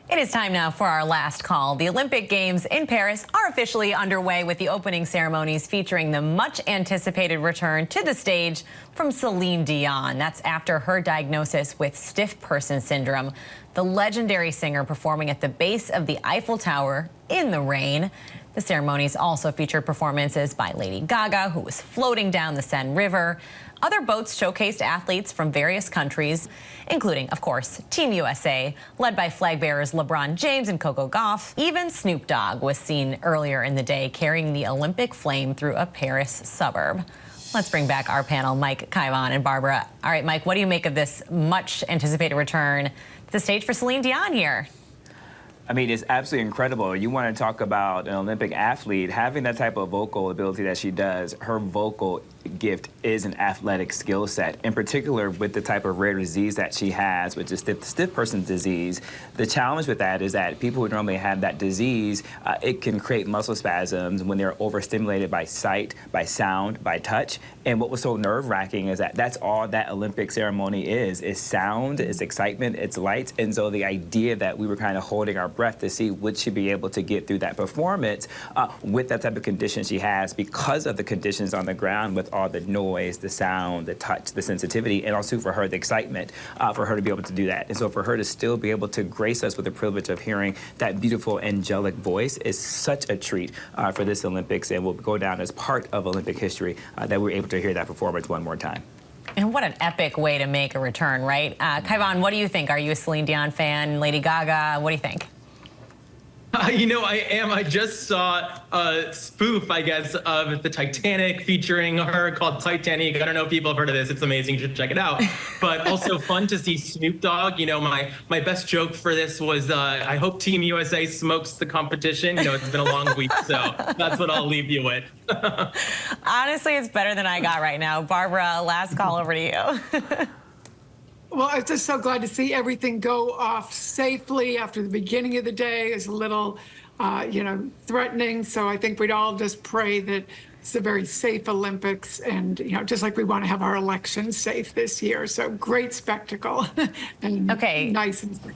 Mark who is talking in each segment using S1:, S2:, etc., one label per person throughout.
S1: It is time now for our last call. The Olympic Games in Paris are officially underway with the opening ceremonies featuring the much anticipated return to the stage from Celine Dion. That's after her diagnosis with stiff person syndrome. The legendary singer performing at the base of the Eiffel Tower in the rain. The ceremonies also featured performances by Lady Gaga, who was floating down the Seine River. Other boats showcased athletes from various countries, including, of course, Team USA, led by flag bearers LeBron James and Coco Gauff. Even Snoop Dogg was seen earlier in the day carrying the Olympic flame through a Paris suburb. Let's bring back our panel, Mike, Kaivan, and Barbara. All right, Mike, what do you make of this much anticipated return to the stage for Celine Dion here?
S2: I mean, it's absolutely incredible. You want to talk about an Olympic athlete, having that type of vocal ability that she does. Her vocal gift is an athletic skill set, in particular with the type of rare disease that she has, which is stiff person disease. The challenge with that is that people who normally have that disease, it can create muscle spasms when they're overstimulated by sight, by sound, by touch. And what was so nerve-wracking is that that's all that Olympic ceremony is sound, it's excitement, it's lights. And so the idea that we were kind of holding our breath to see would she be able to get through that performance with that type of condition she has because of the conditions on the ground with all the noise, the sound, the touch, the sensitivity, and also for her the excitement for her to be able to do that. And so for her to still be able to grace us with the privilege of hearing that beautiful angelic voice is such a treat for this Olympics, and will go down as part of Olympic history that we're able to hear that performance one more time.
S1: And what an epic way to make a return, right? Kaivan, what do you think? Are you a Celine Dion fan? Lady Gaga, what do you think?
S3: You know, I am. I just saw a spoof, I guess, of the Titanic featuring her called Titanic. I don't know if people have heard of this. It's amazing. You should check it out. But also fun to see Snoop Dogg. You know, my best joke for this was I hope Team USA smokes the competition. You know, it's been a long week, so that's what I'll leave you with.
S1: Honestly, it's better than I got right now. Barbara, last call over to you.
S4: Well, I'm just so glad to see everything go off safely after the beginning of the day. Is a little, threatening. So I think we'd all just pray that it's a very safe Olympics, and just like we want to have our elections safe this year. So great spectacle and nice and safe.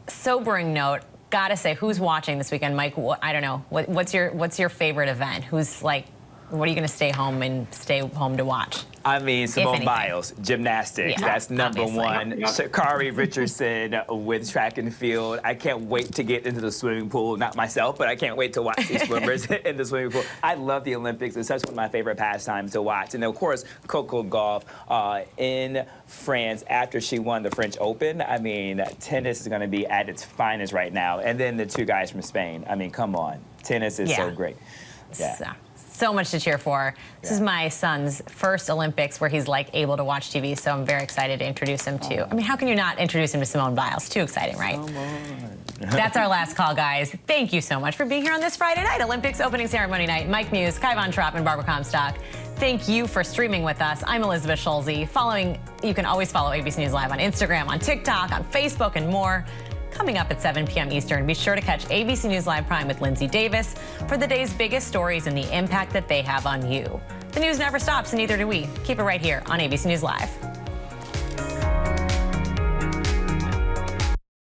S1: Sobering note. Gotta say, who's watching this weekend, Mike? I don't know. What's your favorite event? Who's like? What are you going to stay home to watch?
S2: I mean, Simone Biles, gymnastics, that's number one. Sha'Carri Richardson with track and field. I can't wait to get into the swimming pool. Not myself, but I can't wait to watch these swimmers in the swimming pool. I love the Olympics. It's such one of my favorite pastimes to watch. And of course, Coco Gauff in France after she won the French Open. I mean, tennis is going to be at its finest right now. And then the two guys from Spain. I mean, come on. Tennis is so great. Yeah.
S1: So much to cheer for. This is my son's first Olympics where he's like able to watch TV, so I'm very excited to introduce him to. I mean, how can you not introduce him to Simone Biles? Too exciting, right? Come on. That's our last call, guys. Thank you so much for being here on this Friday night, Olympics opening ceremony night. Mike Muse, Kaivan Trapp, and Barbara Comstock. Thank you for streaming with us. I'm Elizabeth Schulze. You can always follow ABC News Live on Instagram, on TikTok, on Facebook, and more. Coming up at 7 p.m. Eastern, be sure to catch ABC News Live Prime with Linsey Davis for the day's biggest stories and the impact that they have on you. The news never stops, and neither do we. Keep it right here on ABC News Live.